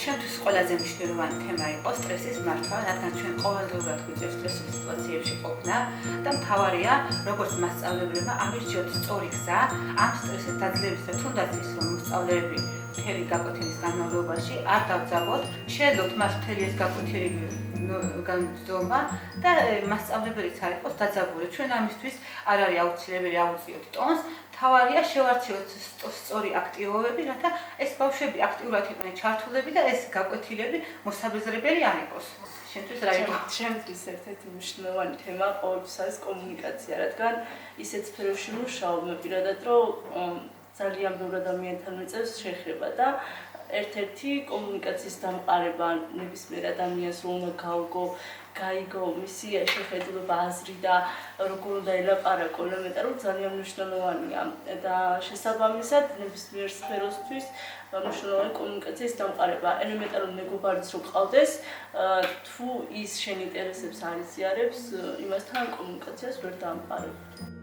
Ჩემთვის ყველაზე მნიშვნელოვანი თემა იყო სტრესის მართვა, რადგან ჩვენ ყოველდღიურად გვიწევს სტრესულ სიტუაციებში ყოფნა და მთავარია, როგორც მასწავლებლებმა ამირჩიოთ სწორი გზა ამ სტრესის დაძლევის და თუნდაც ის რომ მოსწავლეები მთელი გაკვეთილის განმავლობაში არ დავძაბოთ, შეეძლოთ მას მთელი ეს გაკვეთილი განძoma და მასწავლებელიც არ იყოს დაძაბული. ჩვენ ამისთვის არ არის აუცილებელი ავუწიოთ ტონს, თავარია შევარჩიოთ სწორი აქტივობები, რათა ეს ბავშვები აქტიურად იყვნენ ჩართულები და ეს გაკვეთილები მოსაბეზრებელი არ იყოს. შენთვის რა იყო? ჩემთვის ერთ-ერთი მნიშვნელოვანი თემა ყოველთვის არის კომუნიკაცია, რადგან ისეთ სფეროში მუშაობ პირადად, რომ ძალიან ბევრ ადამიანთან მიწევს შეხება და ერთ-ერთი კომუნიკაციის დამყარება ნებისმიერ ადამიანს რომ უნდა გაიგო მისი შეხედულება აზრი და როგორ უნდა ელაპარაკო ელემენტარულად ძალიან მნიშვნელოვანია და შესაბამისად ნებისმიერ სფეროსთვის მნიშვნელოვანი კომუნიკაციის დამყარება ელემენტარულად მეგობარიც რო ყავდეს თუ ის შენ ინტერესებს არ იზიარებს იმასთან კომუნიკაციას ვერ დამყარებ.